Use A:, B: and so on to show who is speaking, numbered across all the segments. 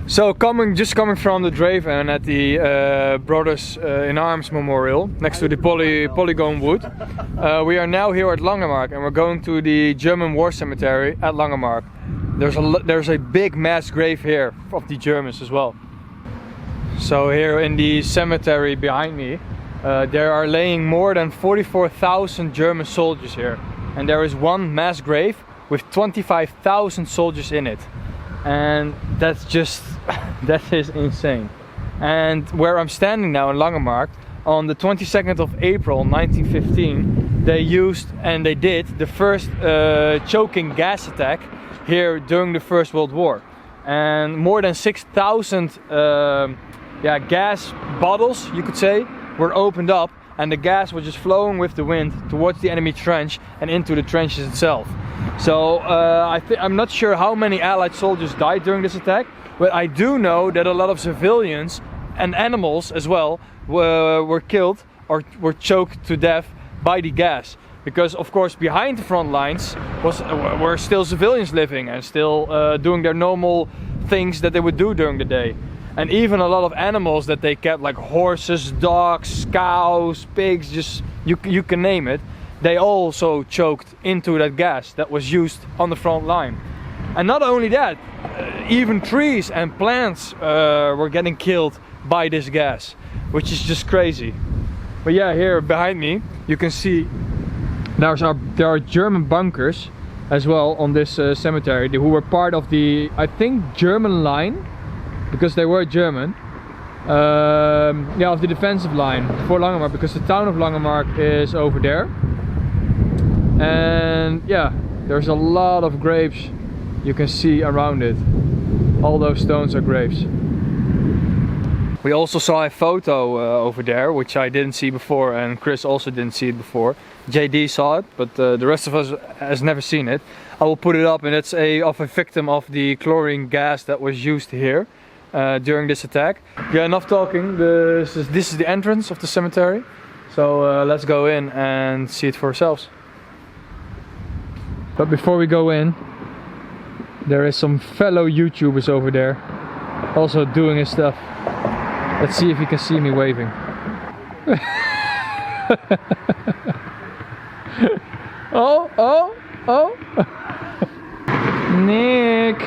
A: So just coming from the Draven at the Brothers in Arms Memorial next to the Polygon Wood, we are now here at Langemarck and we're going to the German War Cemetery at Langemarck. There's a big mass grave here of the Germans as well. So here in the cemetery behind me, there are laying more than 44,000 German soldiers here, and there is one mass grave with 25,000 soldiers in it. And that's just, that is insane. And where I'm standing now in Langemarck, on the 22nd of April 1915, they used and they did the first choking gas attack here during the First World War. And more than 6,000 gas bottles, you could say, were opened up, and the gas was just flowing with the wind towards the enemy trench and into the trenches itself. So I'm not sure how many Allied soldiers died during this attack, but I do know that a lot of civilians and animals as well were killed or were choked to death by the gas. Because of course behind the front lines were still civilians living and still doing their normal things that they would do during the day. And even a lot of animals that they kept, like horses, dogs, cows, pigs, just you can name it, they also choked into that gas that was used on the front line. And not only that, even trees and plants were getting killed by this gas, which is just crazy. But yeah, here behind me you can see there are German bunkers as well on this cemetery, who were part of the, I think, German line, because they were German, of the defensive line for Langemarck, because the town of Langemarck is over there. And yeah, there's a lot of graves you can see around it. All those stones are graves. We also saw a photo over there, which I didn't see before, and Chris also didn't see it before. JD saw it, but the rest of us has never seen it. I will put it up, and it's of a victim of the chlorine gas that was used here during this attack. Yeah, enough talking. This is the entrance of the cemetery. So let's go in and see it for ourselves. But before we go in, there is some fellow YouTubers over there also doing his stuff. Let's see if you can see me waving. Oh! Nick!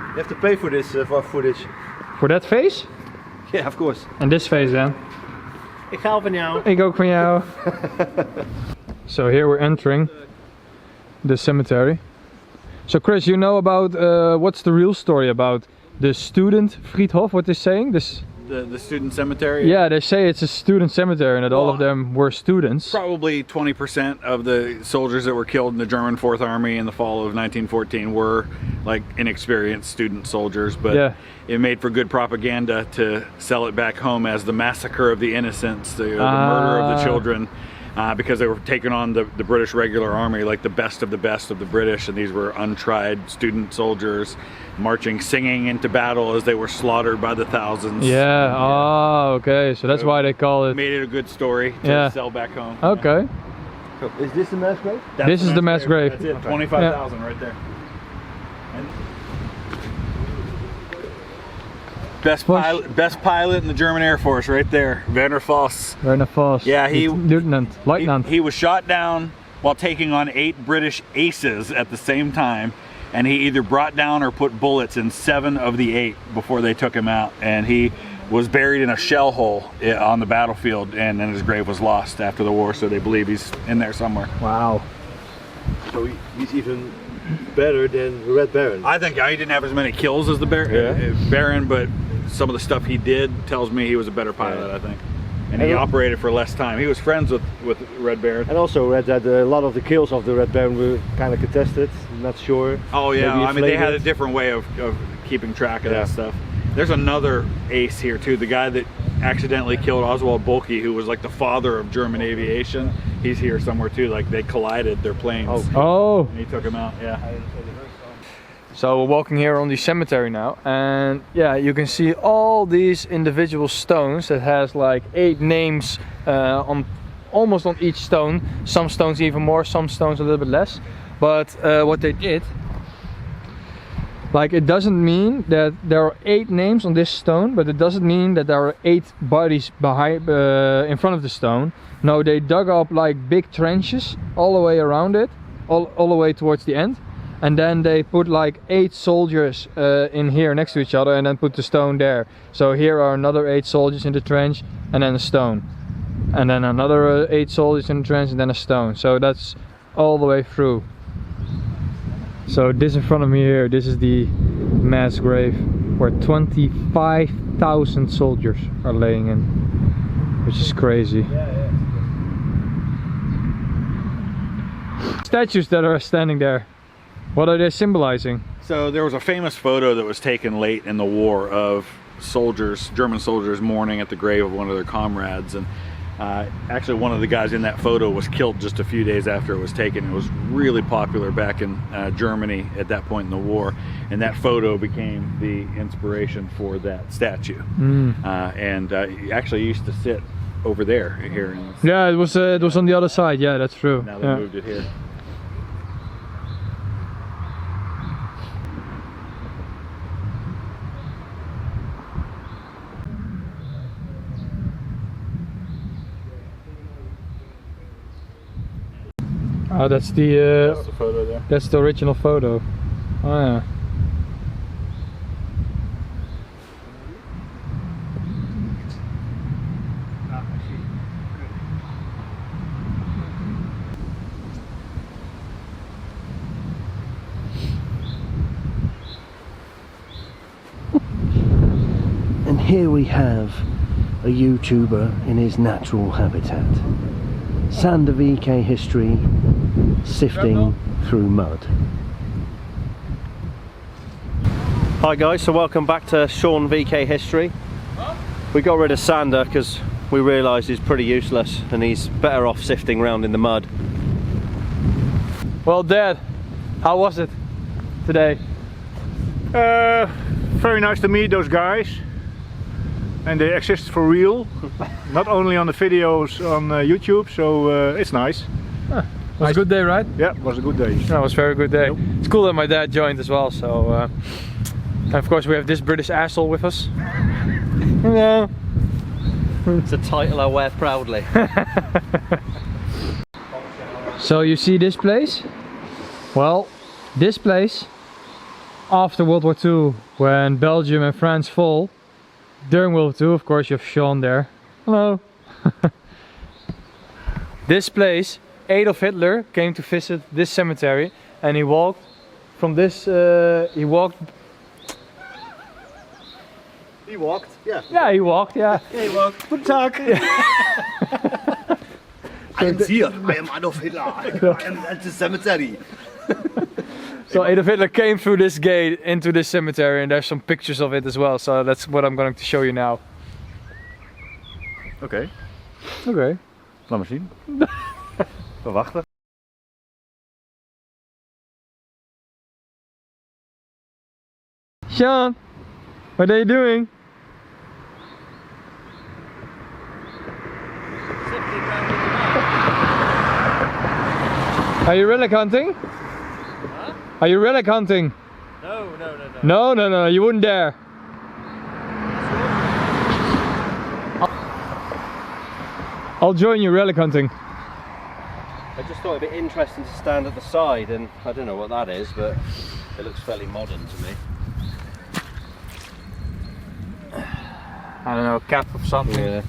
B: You have to pay for this for footage.
A: For that face?
B: Yeah, of course.
A: And this face then?
B: Ik ga van jou.
A: Ik ook van jou. So here we're entering the cemetery. So Chris, you know about what's the real story about the student Friedhof? What they're saying?
C: The student cemetery?
A: Yeah, they say it's a student cemetery and that all of them were students.
C: Probably 20% of the soldiers that were killed in the German 4th Army in the fall of 1914 were like inexperienced student soldiers, but yeah, it made for good propaganda to sell it back home as the massacre of the innocents, the murder of the children. Because they were taking on the British regular army, like the best of the British, and these were untried student soldiers marching, singing into battle as they were slaughtered by the thousands.
A: Yeah, oh, okay, so that's why they call it.
C: Made it a good story to sell back home.
A: Okay.
C: Yeah.
B: So, is this the mass grave?
A: This is the mass grave.
C: That's it, 25,000 right there. And best pilot in the German Air Force right there, Werner Voss.
A: Werner Voss.
C: Yeah,
A: Lieutenant.
C: He was shot down while taking on 8 British aces at the same time, and he either brought down or put bullets in 7 of the 8 before they took him out, and he was buried in a shell hole on the battlefield, and then his grave was lost after the war, so they believe he's in there somewhere.
A: Wow.
B: So he's even better than Red Baron.
C: I think he didn't have as many kills as the Baron, but some of the stuff he did tells me he was a better pilot, I think. And he operated for less time. He was friends with Red Baron.
B: And also read that a lot of the kills of the Red Baron were kind of contested, not sure.
C: Oh yeah, I mean they had a different way of keeping track of that stuff. There's another ace here too, the guy that accidentally killed Oswald Boelke, who was like the father of German aviation. He's here somewhere too, like they collided their planes.
A: Oh.
C: And he took him out, yeah.
A: So we're walking here on the cemetery now, and yeah, you can see all these individual stones that has like 8 names almost on each stone. Some stones even more, some stones a little bit less. But what they did, Like, it doesn't mean that there are 8 names on this stone, but it doesn't mean that there are 8 bodies behind, in front of the stone. No, they dug up like big trenches all the way around it, all the way towards the end. And then they put like 8 soldiers in here next to each other, and then put the stone there. So here are another 8 soldiers in the trench, and then a stone. And then another 8 soldiers in the trench, and then a stone. So that's all the way through. So this in front of me here, this is the mass grave where 25,000 soldiers are laying in, which is crazy. Statues that are standing there, what are they symbolizing?
C: So there was a famous photo that was taken late in the war of soldiers, German soldiers, mourning at the grave of one of their comrades, and actually one of the guys in that photo was killed just a few days after it was taken. It was really popular back in Germany at that point in the war, and that photo became the inspiration for that statue. And actually used to sit over there here.
A: Yeah, it was on the other side. Yeah, that's true.
C: Now they moved it here.
A: Oh, that's the
C: photo there.
A: That's the original photo. Oh yeah.
B: And here we have a YouTuber in his natural habitat. Sander VK history, sifting through mud. Hi guys, so welcome back to Sean VK history. We got rid of Sander because we realised he's pretty useless and he's better off sifting around in the mud.
A: Well, Dad, how was it today?
D: Very nice to meet those guys. And they exist for real, not only on the videos on YouTube, so it's nice.
A: It was a good day, right?
D: Yeah, it was a good day.
A: Yeah, it was a very good day. It's cool that my dad joined as well, so... and of course we have this British asshole with us. Yeah.
B: It's a title I wear proudly.
A: So you see this place? Well, this place, after World War II, when Belgium and France fall, during World War II, of course, you have Sean there. Hello. This place, Adolf Hitler came to visit this cemetery, and he walked from this. He walked.
B: He walked, yeah.
A: Yeah, he walked. Yeah.
B: Yeah, he walked. Guten Tag. I am here. I am Adolf Hitler. I am at the cemetery.
A: So Adolf Hitler came through this gate into this cemetery, and there's some pictures of it as well. So that's what I'm going to show you now.
C: Okay.
A: Okay.
C: Laat maar zien. We wachten.
A: Sean, what are you doing? Are you relic hunting?
B: Huh?
A: Are you relic hunting? No, you wouldn't dare. I'll join you relic hunting.
B: I just thought it'd be interesting to stand at the side, and I don't know what that is, but it looks fairly modern to me.
A: I don't know, a cap of something.
B: Yeah.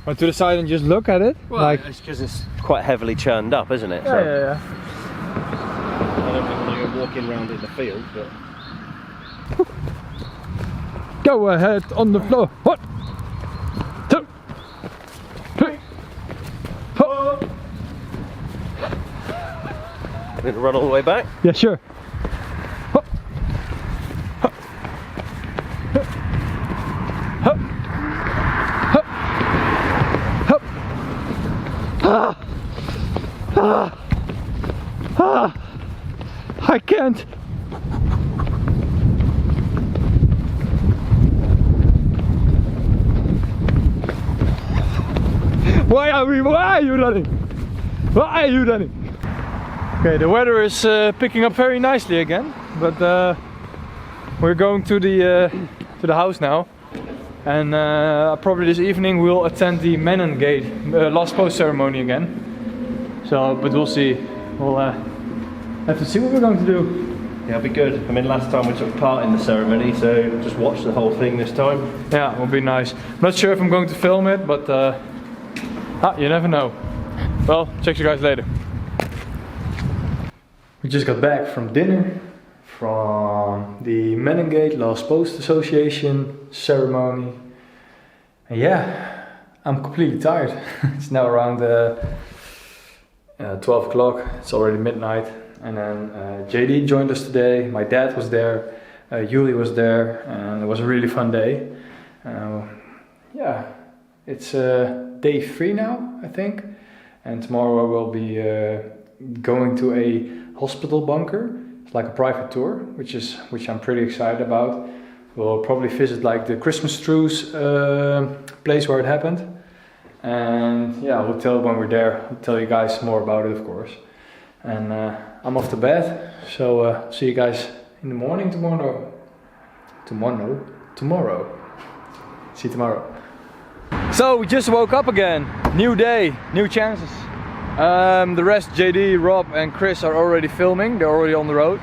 A: Or to the side and just look at it?
B: Well,
A: like,
B: it's because it's quite heavily churned up, isn't it?
A: Yeah, yeah.
B: I don't think we're going to go walking around in the field, but...
A: Go ahead on the floor. 1, 2, 3, 4.
B: I'm going to run all the way back?
A: Yeah, sure. I can't. Why are you running? Why are you running? Okay, the weather is picking up very nicely again, but we're going to the house now, and probably this evening we'll attend the Menengate last post ceremony again. So, but we'll see. We'll have to see what we're going to do.
B: Yeah, it'll be good. I mean, last time we took part in the ceremony, so just watch the whole thing this time.
A: Yeah, it will be nice. I'm not sure if I'm going to film it, but you never know. Well, check you guys later. We just got back from dinner, from the Menengate Last Post Association ceremony. And yeah, I'm completely tired. It's now around 12 o'clock, it's already midnight. And then JD joined us today, my dad was there, Yuli was there, and it was a really fun day. Yeah, it's day 3 now, I think. And tomorrow we'll be going to a hospital bunker. It's like a private tour, which I'm pretty excited about. We'll probably visit like the Christmas Truce place where it happened. And yeah, we'll tell when we're there. I'll tell you guys more about it, of course. And I'm off to bed, so see you guys in the morning tomorrow. Tomorrow. See you tomorrow. So we just woke up again. New day, new chances. The rest, JD, Rob and Chris are already filming. They're already on the road.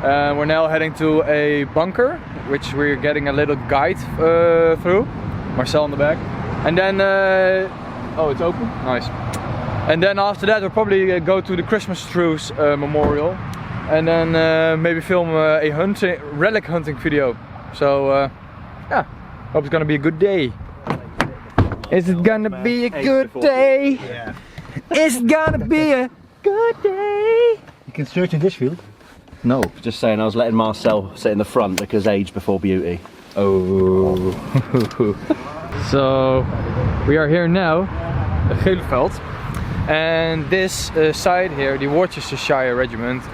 A: We're now heading to a bunker, which we're getting a little guide through. Marcel in the back. And then, oh, it's open? Nice. And then after that we'll probably go to the Christmas Truce memorial. And then maybe film a relic hunting video. So yeah, hope it's gonna be a good day. Is it gonna be a good day?
D: Yeah.
A: Is it gonna be a good day?
D: You can search in this field.
B: No, just saying I was letting Marcel sit in the front because age before beauty.
A: Oh. So we are here now at Geleveld. And this side here, the Worcestershire regiment,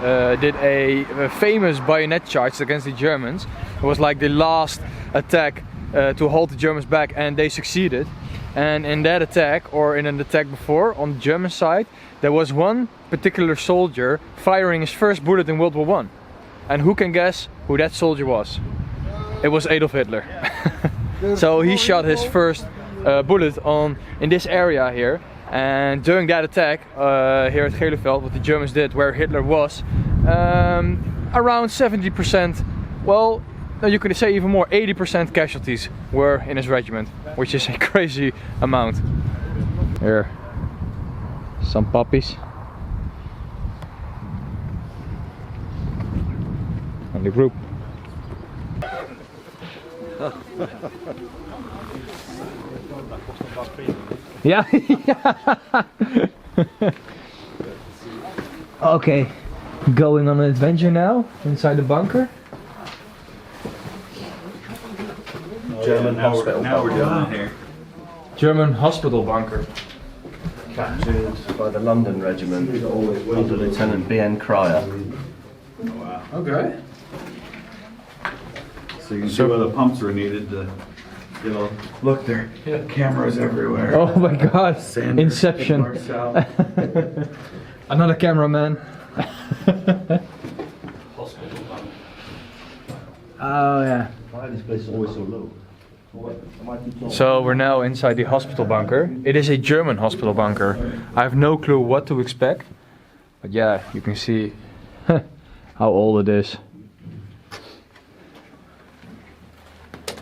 A: did a famous bayonet charge against the Germans. It was like the last attack to hold the Germans back, and they succeeded. And in that attack, or in an attack before, on the German side, there was one particular soldier firing his first bullet in World War I. And who can guess who that soldier was? It was Adolf Hitler. So he shot his first bullet in this area here. And during that attack here at Geleveld, what the Germans did, where Hitler was, around 70%, well, you could say even more, 80% casualties were in his regiment, which is a crazy amount. Here, some puppies. And the group. Yeah. Okay, going on an adventure now inside the bunker.
B: German hospital
C: Now we're
B: bunker.
C: doing it here.
A: German hospital bunker.
B: Captured by the London regiment under Lieutenant B.N. Cryer.
A: Okay.
C: So you can see where the pumps were needed to, you know, look there.
A: Yeah.
C: Cameras everywhere.
A: Oh my god,
C: Sanders,
A: Inception.
C: Marcel.
A: Another cameraman. Oh yeah.
B: Why this place is always so low?
A: So we're now inside the hospital bunker. It is a German hospital bunker. I have no clue what to expect. But yeah, you can see how old it is.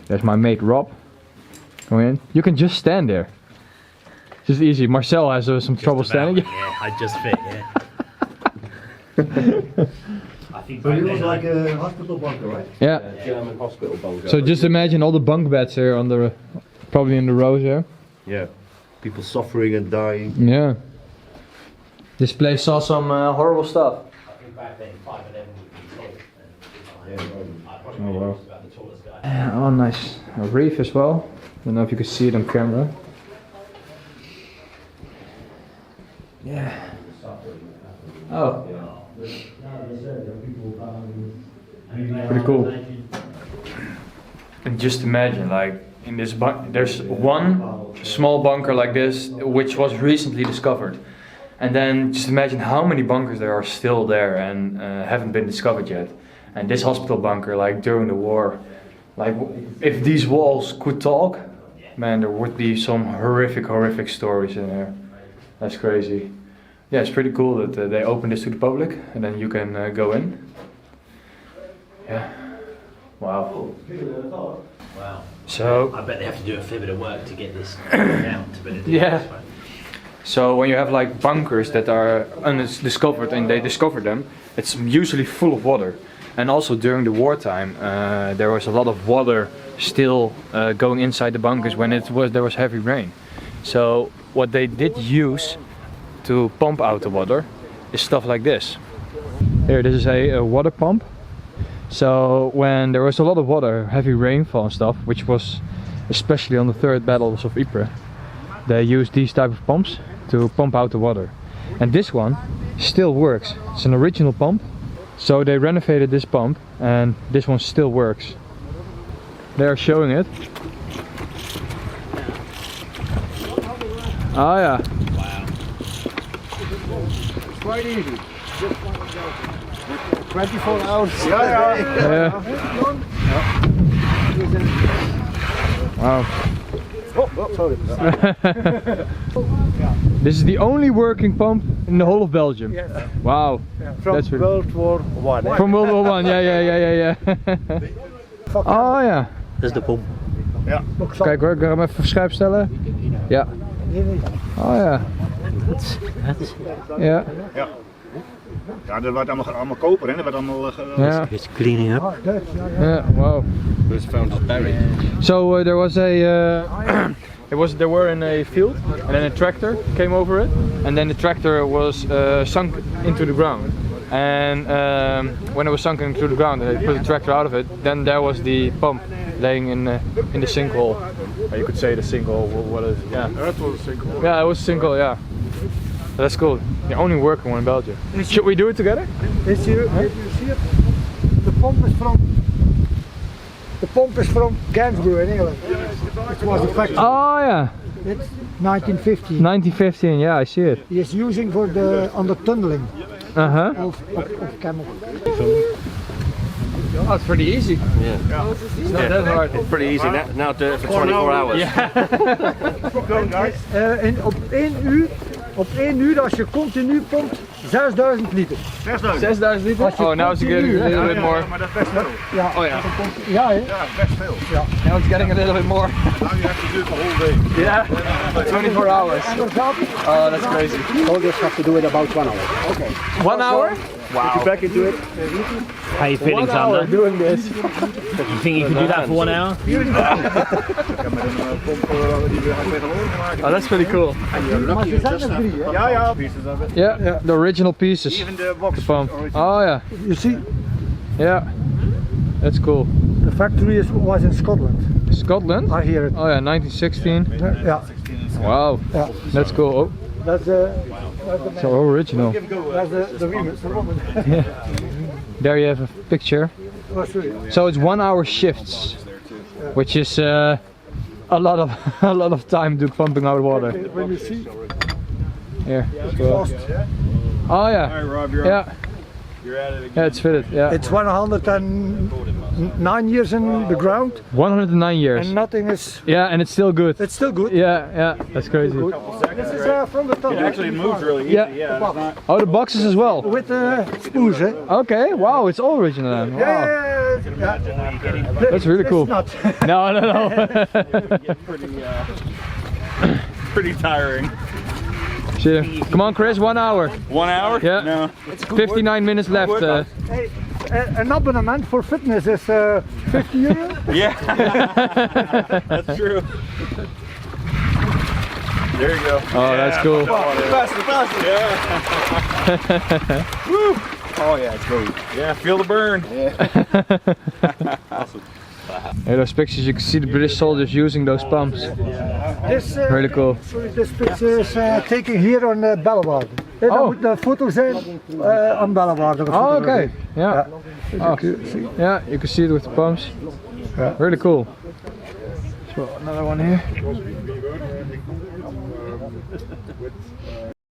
A: There's my mate Rob. Go in. You can just stand there. Just easy. Marcel has some trouble standing.
E: Yeah, I just fit, yeah. I think
B: But it was like a hospital bunker, right?
A: Yeah.
B: German hospital bunker.
A: So just imagine all the bunk beds here on the, probably in the rows here.
E: yeah, people suffering and dying.
A: Yeah. This place saw some horrible stuff.
E: I think back then 5 of them would be tall. I probably
A: Oh, wow.
E: was about the tallest guy.
A: Oh nice. A reef as well. Don't know if you can see it on camera. Yeah. Oh. Pretty cool. And just imagine, like, in this there's one small bunker like this, which was recently discovered. And then just imagine how many bunkers there are still there and haven't been discovered yet. And this hospital bunker, like during the war, like if these walls could talk, man, there would be some horrific stories in there. That's crazy. Yeah, it's pretty cool that they open this to the public and then you can go in. Yeah. Wow.
E: Wow.
A: So
E: I bet they have to do a fair bit of work to get this down to better.
A: yeah. So when you have like bunkers that are undiscovered and they discover them, it's usually full of water. And also during the wartime, there was a lot of water still going inside the bunkers when there was heavy rain. So what they did use to pump out the water is stuff like this. Here, this is a water pump. So when there was a lot of water, heavy rainfall and stuff, which was especially on the third battles of Ypres, they used these type of pumps to pump out the water. And this one still works. It's an original pump. So they renovated this pump and this one still works. They are showing it. Oh yeah.
D: Wow. It's quite easy. 24 hours.
A: Yeah. Wow.
D: Oh, sorry.
A: This is the only working pump in the whole of Belgium.
D: Yes.
A: Wow.
D: From
A: That's really...
D: World War I.
A: From World War I, yeah. Oh ja.
E: Dat is de pomp.
D: Ja.
A: Kijk hoor, ik ga hem even scherp stellen. Ja. Oh ja. Ja.
D: Ja. Ja, dat werd allemaal koper, hè? Dat werd allemaal.
A: Ja.
E: It's cleaning up.
A: Yeah. Wow.
B: was found as buried.
A: So there was a. They were in a field, and then a tractor came over it, and then the tractor was sunk into the ground. And when it was sunk into the ground, and they put the tractor out of it, then there was the pump laying in the sinkhole. You could say the sinkhole. What is? Yeah.
D: That was a sinkhole.
A: Yeah, it was a sinkhole. Yeah. That's cool. The only working one in Belgium. Should we do it together?
F: If you see it, the pump is from Gainsborough in England. It was a factory.
A: Oh yeah.
F: It's 1915.
A: 1915. Yeah, I see it.
F: He is using for the tunneling of camel.
A: Oh, it's pretty easy.
B: Yeah.
A: It's not that hard.
B: It's pretty easy. Now do it for 24 hours.
A: Yeah.
F: Go guys. Op 1 uur als je continu pompt 6000 liter.
A: 6000 liter? Oh, now it's getting a little bit more.
D: Maar dat is best veel.
F: Ja.
A: Oh yeah.
F: Ja, hè?
D: Ja, best veel.
F: Ja.
A: Now it's getting a little bit more.
D: Now you have to do it the whole day.
A: Yeah. 24 hours. Oh, that's crazy.
F: Soldiers have to do it about 1 hour. Okay.
A: 1 hour?
F: Wow. Back into it.
E: How you feeling,
A: 1 hour doing this.
E: You think you can do that for 1 hour?
A: Oh, that's pretty cool.
F: Maar ze zijn er 3, hè?
D: Ja, ja.
A: Yeah, the original pieces.
D: Even the box.
A: The pump. Oh yeah.
F: You see,
A: Yeah. That's cool.
F: the factory was in Scotland.
A: Scotland?
F: I hear it.
A: Oh yeah, 1916.
F: Yeah.
A: Wow.
F: Yeah.
A: That's cool. Oh,
F: That's the
A: so original.
F: that's the woman.
A: Yeah. There you have a picture.
F: Oh, sorry.
A: So it's 1 hour shifts, which is a lot of time to pumping out water.
F: When you see
A: Here. So.
F: fast,
A: Oh yeah.
C: All right, Rob, you're
A: Yeah.
C: You're at it again.
A: Yeah, it's fitted. Yeah.
F: it's 109 years in the ground
A: 109 years.
F: and nothing is.
A: Yeah, and it's still good.
F: It's still good.
A: Yeah, that's crazy.
F: This is from the top.
C: It actually moves really easy.
A: Yeah.
C: Yeah, it's not.
A: Oh, the boxes as well.
F: With spoons, eh?
A: Okay. Wow, it's all original then. Wow.
F: Yeah.
A: That's really cool.
F: It's not.
A: No.
C: Pretty tiring.
A: Shit. Come on, Chris. 1 hour.
C: 1 hour?
A: Yeah.
C: No.
A: 59 minutes left.
F: Hey, an abonnement for fitness is 50 euro.
C: Yeah. That's true. There you go.
A: Oh, that's cool.
C: Faster. Yeah. Woo. Oh yeah, it's great. Yeah, feel the burn. Awesome.
A: Hey, those pictures, you can see the British soldiers using those pumps.
F: This,
A: Really cool.
F: This picture is taken here on Bellewaarde.
A: Oh.
F: Dat moet de foto zijn aan Bellewaarde.
A: Oh, okay. Yeah. Oh. Yeah, you can see it with the pumps. Really cool. So another one here.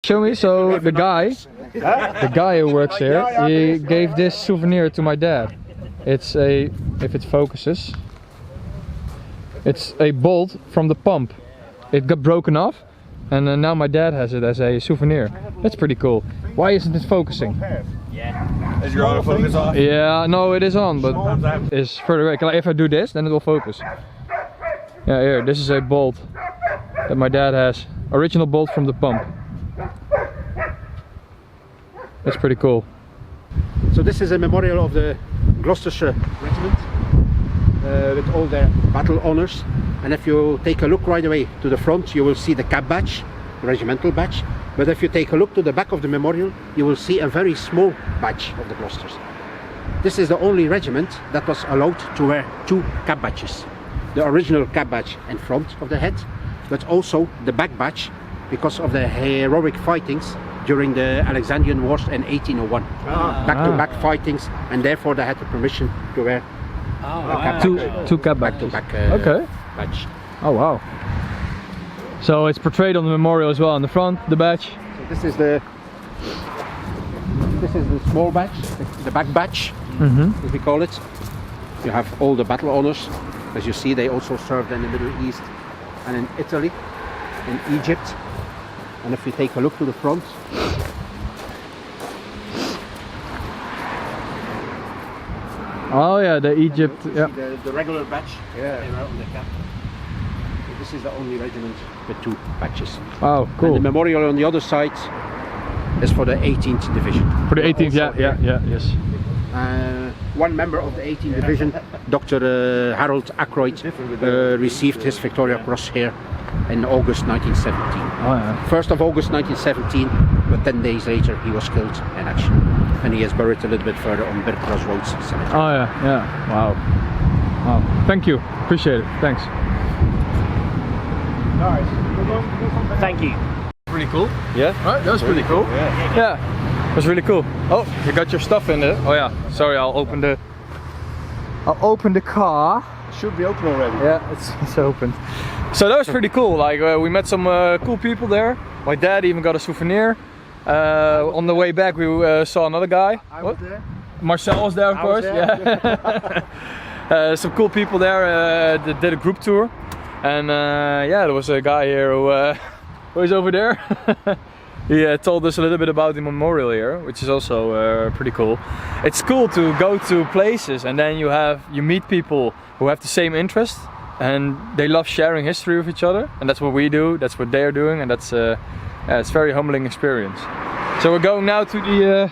A: Show me. So the guy who works here, he gave this souvenir to my dad. It's a, if it focuses, it's a bolt from the pump. It got broken off, and now my dad has it as a souvenir. That's pretty cool. Why isn't it focusing?
C: Is your autofocus off?
A: Yeah, no, it is on, but it's further away. If I do this, then it will focus. Yeah, here, this is a bolt that my dad has. Original bolt from the pump. That's pretty cool.
G: So this is a memorial of the Gloucestershire Regiment with all their battle honours. And if you take a look right away to the front, you will see the cap badge, the regimental badge. But if you take a look to the back of the memorial, you will see a very small badge of the Gloucesters. This is the only regiment that was allowed to wear 2 cap badges. The original cap badge in front of the head, but also the back badge because of the heroic fightings during the Alexandrian Wars in 1801. Back-to-back fightings, and therefore they had the permission to wear
A: two cap badges.
G: Back-to-back badge.
A: Oh wow. So it's portrayed on the memorial as well, on the front, the badge.
G: So this is the small badge, the back badge, as we call it. You have all the battle honours. As you see, they also served in the Middle East and in Italy, in Egypt. And if you take a look to the front,
A: oh yeah, the Egypt. Yeah.
G: The regular badge they wear on the cap. So this is the only regiment with 2 badges.
A: Oh, cool.
G: And the memorial on the other side is for the 18th Division.
A: For the 18th, yes.
G: One member of the 18th Division, Dr. Harold Ackroyd, received his Victoria Cross here in August 1917.
A: Oh, yeah.
G: 1st of August 1917, but 10 days later he was killed in action. And he is buried a little bit further on Birk Crossroads Cemetery.
A: Oh yeah. Wow. Wow. Thank you. Appreciate it. Thanks.
E: Thank you.
A: Pretty cool.
B: Yeah?
A: Right, that was pretty cool. Yeah. That was really cool. Oh, you got your stuff in there. Oh yeah. Sorry, I'll open the car.
B: Should be open already.
A: Yeah, it's open. So that was pretty cool. Like we met some cool people there. My dad even got a souvenir. On the way back, we saw another guy.
F: I was there.
A: Marcel was there, of course. Yeah. Some cool people there that did a group tour, and yeah, there was a guy here who is over there. He told us a little bit about the memorial here, which is also pretty cool. It's cool to go to places and then you meet people who have the same interest and they love sharing history with each other, and that's what we do, that's what they are doing, and that's it's a very humbling experience. So we're going now to the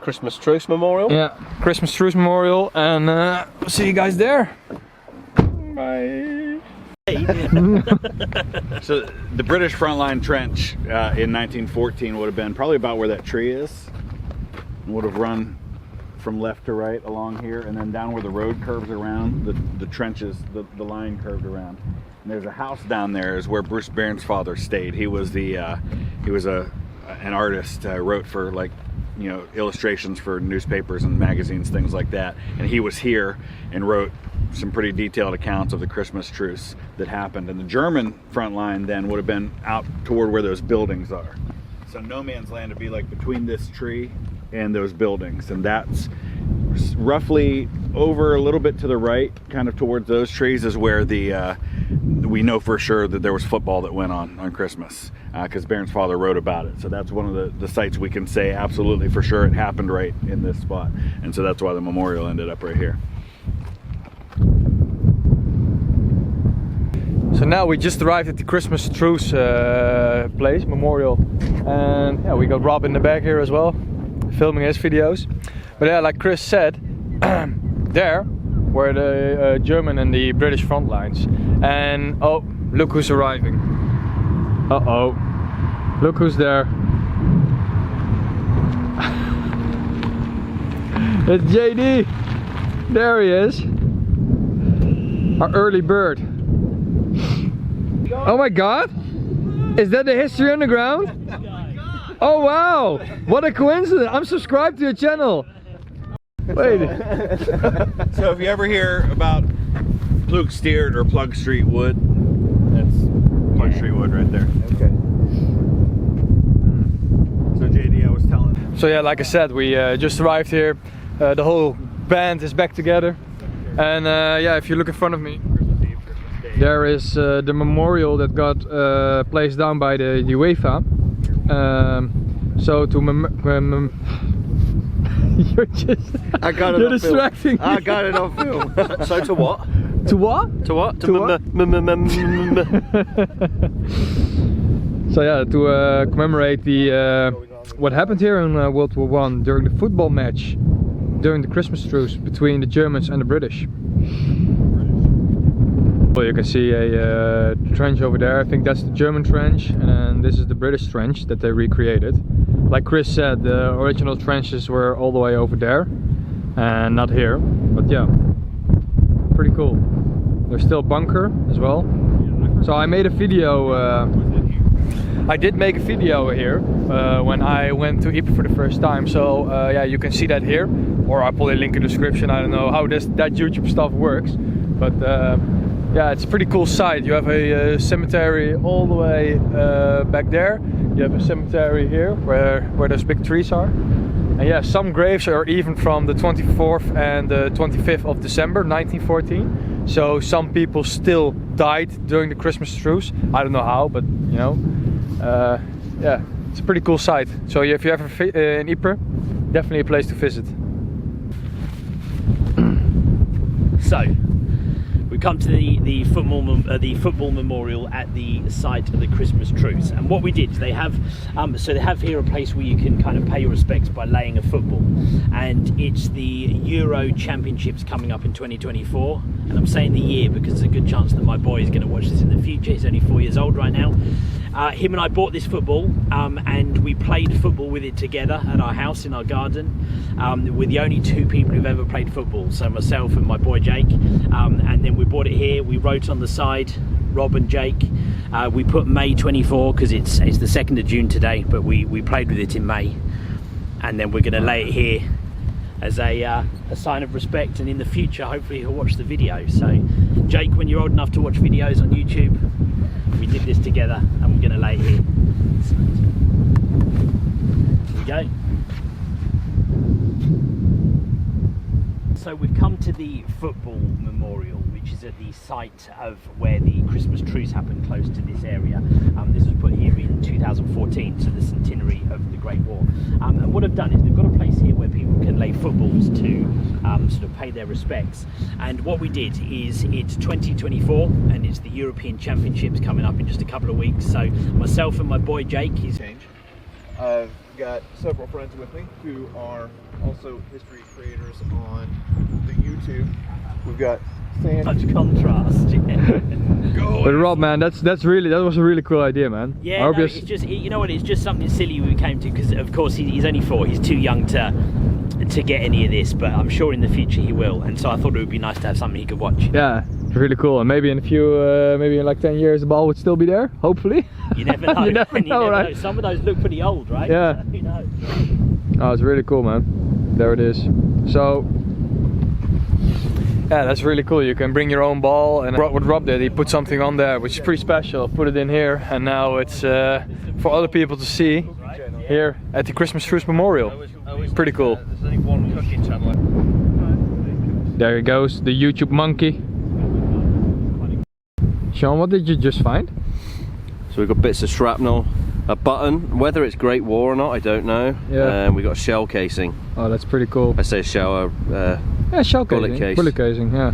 B: Christmas Truce Memorial.
A: Yeah, Christmas Truce Memorial, and we'll see you guys there. Bye.
C: So the British frontline trench in 1914 would have been probably about where that tree is, and would have run from left to right along here, and then down where the road curves around, the trenches, the line curved around. And there's a house down there is where Bruce Bairnsfather stayed. He was an artist, wrote for, like, you know, illustrations for newspapers and magazines, things like that. And he was here and wrote some pretty detailed accounts of the Christmas truce that happened. And the German front line then would have been out toward where those buildings are. So no man's land would be like between this tree and those buildings, and that's roughly over a little bit to the right, kind of towards those trees, is where the we know for sure that there was football that went on Christmas, because Bairnsfather wrote about it. So that's one of the sites we can say absolutely for sure it happened right in this spot, and so that's why the memorial ended up right here.
A: So now we just arrived at the Christmas Truce place, memorial, and yeah, we got Rob in the back here as well, filming his videos. But yeah, like Chris said, there were the German and the British front lines. And oh, look who's arriving. Uh-oh. Look who's there. It's JD. There he is. Our early bird. Oh my god! Is that the History Underground? Oh wow! What a coincidence! I'm subscribed to your channel. Wait.
C: So if you ever hear about Plug Steered or Plug Street Wood, that's Plug Street Wood right there.
G: Okay.
C: So JD, I was telling.
A: So yeah, like I said, we just arrived here. The whole band is back together. And yeah, if you look in front of me, there is the memorial that got placed down by the UEFA. So to you're just
B: I got it
A: you're
B: on
A: distracting
B: film. I got it on film. So to what?
A: To what?
B: To what?
A: To what? So yeah, to commemorate the what happened here in World War I during the football match during the Christmas Truce between the Germans and the British. Well, you can see a trench over there. I think that's the German trench, and this is the British trench that they recreated. Like Chris said, the original trenches were all the way over there and not here. But yeah, pretty cool. There's still a bunker as well. So I made a video. I did make a video here when I went to Ypres for the first time. So yeah, you can see that here, or I'll put a link in the description. I don't know how that YouTube stuff works, but yeah, it's a pretty cool site. You have a cemetery all the way back there. You have a cemetery here where those big trees are. And yeah, some graves are even from the 24th and the 25th of December 1914. So some people still died during the Christmas Truce. I don't know how, but you know, yeah, it's a pretty cool site. So if you're ever in Ypres, definitely a place to visit.
E: So, we come to the football memorial at the site of the Christmas Truce, and what we did, they have so they have here a place where you can kind of pay your respects by laying a football, and it's the Euro Championships coming up in 2024. And I'm saying the year because there's a good chance that my boy is going to watch this in the future. He's only 4 years old right now. Him and I bought this football, and we played football with it together at our house in our garden. We're the only two people who've ever played football, so myself and my boy Jake. And then we bought it here. We wrote on the side, Rob and Jake. We put May 24 because it's the 2nd of June today, but we played with it in May. And then we're going to lay it here as a sign of respect, and in the future hopefully he'll watch the video. So Jake, when you're old enough to watch videos on YouTube, we did this together and we're going to lay it here. Here we go. So we've come to the football memorial, which is at the site of where the Christmas Truce happened, close to this area. This was put here in 2014, so the centenary of the Great War. And what I've done is they've got a place here where people can lay footballs to sort of pay their respects. And what we did is it's 2024 and it's the European Championships coming up in just a couple of weeks. So myself and my boy Jake,
H: I've got several friends with me who are also history creators on the YouTube. We've got
E: such contrast.
A: But Rob, man, that was a really cool idea, man.
E: Yeah, no, it's just, you know what, it's just something silly we came to, because of course he's only 4, he's too young to get any of this, but I'm sure in the future he will, and so I thought it would be nice to have something he could watch.
A: Yeah, it's really cool, and maybe in a few, maybe in like 10 years the ball would still be there, hopefully.
E: You never know.
A: You never know, right?
E: Some of those look pretty old, right?
A: Yeah.
E: Who knows?
A: Oh, it's really cool, man. There it is. So yeah, that's really cool. You can bring your own ball, and what Rob did, he put something on there which is pretty special. Put it in here, and now it's for other people to see here at the Christmas Truce Memorial. Pretty cool.
H: There's only one cooking channel.
A: There he goes, the YouTube monkey. Sean, what did you just find?
B: So we've got bits of shrapnel, a button, whether it's Great War or not, I don't know.
A: Yeah.
B: And we got a shell casing.
A: Oh, that's pretty cool.
B: I say shell,
A: yeah, shell
B: bullet
A: casing.
B: case.
A: Bullet casing, yeah.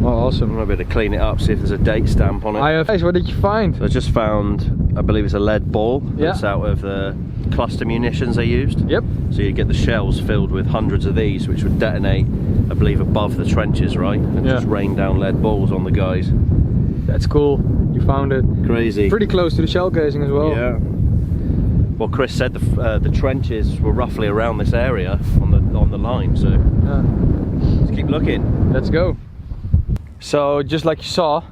A: Oh, awesome.
B: I'm gonna be able to clean it up, see if there's a date stamp on it.
A: Guys, what did you find?
B: So I just found, I believe it's a lead ball. That's
A: Yeah.
B: out of the cluster munitions they used.
A: Yep.
B: So you get the shells filled with hundreds of these, which would detonate, I believe, above the trenches, right? And
A: Yeah.
B: just rain down lead balls on the guys.
A: That's cool. You found it.
B: Crazy.
A: Pretty close to the shell casing as well.
B: Yeah. Well, Chris said the trenches were roughly around this area on the line, so
A: Yeah.
B: let's keep looking.
A: Let's go. So just like you saw,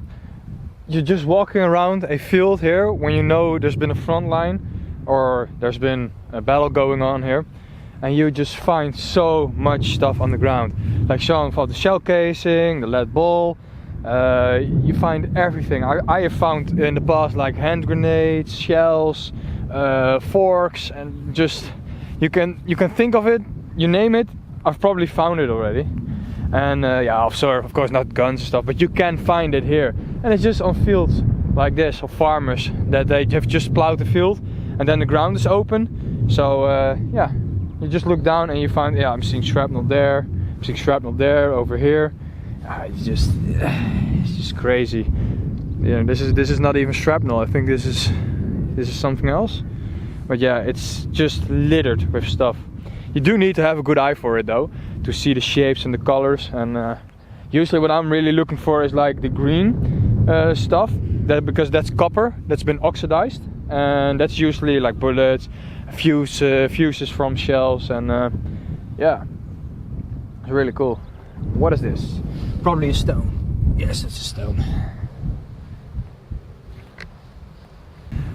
A: you're just walking around a field here when you know there's been a front line or there's been a battle going on here, and you just find so much stuff on the ground. Like Sean found the shell casing, the lead ball. You find everything. I have found in the past like hand grenades, shells, forks, and just you can think of it, you name it, I've probably found it already. And yeah, of course not guns and stuff, but you can find it here. And it's just on fields like this of farmers that they have just plowed the field and then the ground is open. So yeah, you just look down and you find, yeah, I'm seeing shrapnel there, I'm seeing shrapnel there, over here. It's just crazy. Yeah, this is not even shrapnel. I think this is something else. But yeah, it's just littered with stuff. You do need to have a good eye for it though, to see the shapes and the colors. And usually what I'm really looking for is like the green stuff, because that's copper that's been oxidized, and that's usually like bullets, fuses from shells, and yeah, it's really cool. What is this? Probably a stone. Yes, it's a stone.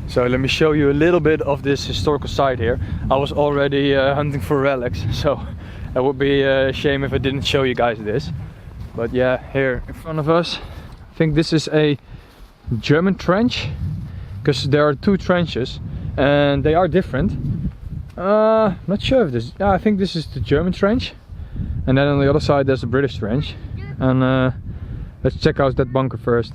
A: So let me show you a little bit of this historical site here. I was already hunting for relics, so it would be a shame if I didn't show you guys this. But yeah, here in front of us, I think this is a German trench, because there are two trenches and they are different. Not sure if this, I think this is the German trench, and then on the other side there's the British trench. And let's check out that bunker first.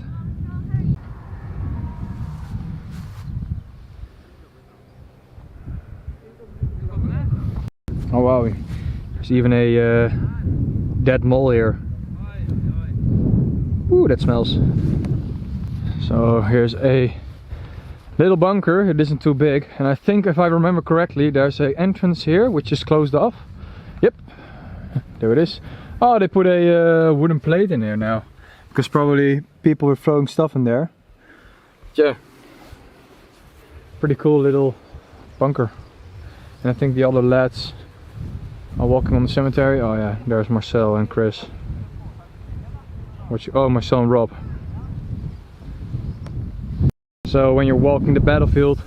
A: Oh wow, there's even a dead mole here. Ooh, that smells. So here's a little bunker. It isn't too big, and I think if I remember correctly there's an entrance here which is closed off. Yep, there it is. Oh, they put a wooden plate in there now, because probably people were throwing stuff in there. Yeah, pretty cool little bunker. And I think the other lads are walking on the cemetery. Oh yeah, there's Marcel and Chris. Oh, my son Rob. So when you're walking the battlefield,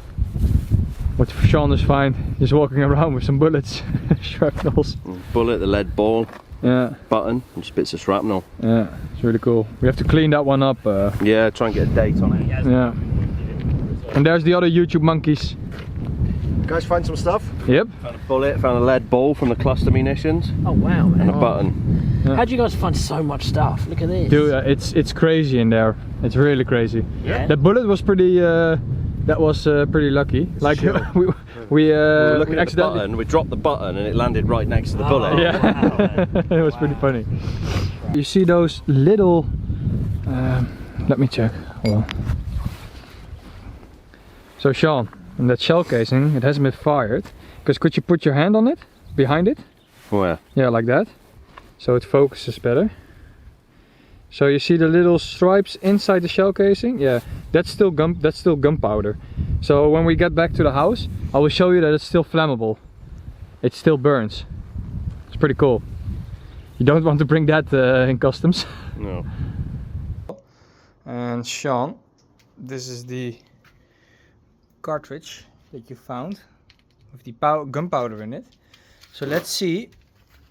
A: what Sean is fine, he's walking around with some bullets, shrapnels.
B: Bullet, the lead ball,
A: yeah,
B: button, and just bits of shrapnel.
A: Yeah, it's really cool. We have to clean that one up.
B: Yeah, try and get a date on it.
A: Yeah. And there's the other YouTube monkeys.
H: You guys find some stuff?
A: Yep.
B: Found a bullet, found a lead ball from the cluster munitions.
E: Oh wow, man.
B: And a button.
A: Yeah.
E: How'd you guys find so much stuff? Look at this.
A: Dude, it's crazy in there. It's really crazy.
E: Yeah.
A: That bullet was pretty. That was pretty lucky. Like we
B: were looking at the
A: accidentally.
B: button, we dropped the button, and it landed right next to the bullet.
A: Yeah.
E: Wow.
A: It was pretty funny. You see those little. Let me check. Hold on. So Sean, in that shell casing, it hasn't been fired. Because could you put your hand on it, behind it?
B: Where?
A: Yeah, like that. So it focuses better. So you see the little stripes inside the shell casing? Yeah, that's still gunpowder. So when we get back to the house, I will show you that it's still flammable. It still burns. It's pretty cool. You don't want to bring that in customs.
B: No.
A: And Sean, this is the cartridge that you found with the gunpowder in it. So let's see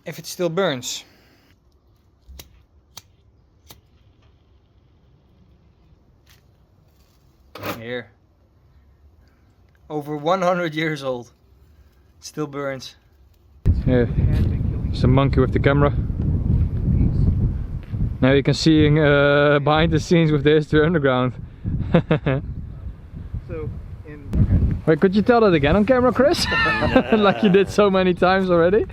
A: if it still burns. Here. Over 100 years old. It still burns. Here. It's a monkey with the camera. Now you can see behind the scenes with the History Underground.
H: So, in...
A: Wait, could you tell that again on camera, Chris? Like you did so many times already.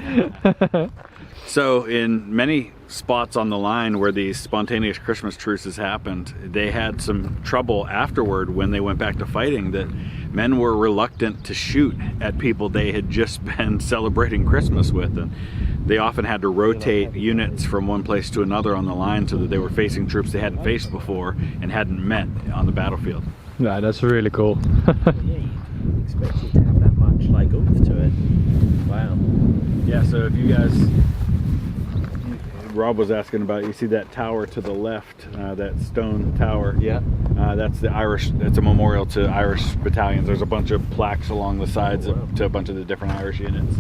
C: So in many spots on the line where these spontaneous Christmas truces happened, they had some trouble afterward when they went back to fighting, that men were reluctant to shoot at people they had just been celebrating Christmas with, and they often had to rotate units from one place to another on the line so that they were facing troops they hadn't faced before and hadn't met on the battlefield.
A: Yeah, that's really cool.
E: Yeah, you expect it to have that much like oomph to it. Wow.
C: Yeah, so if you guys, Rob was asking about, you see that tower to the left, that stone tower.
B: Yeah.
C: That's the Irish, that's a memorial to Irish battalions. There's a bunch of plaques along the sides to a bunch of the different Irish units.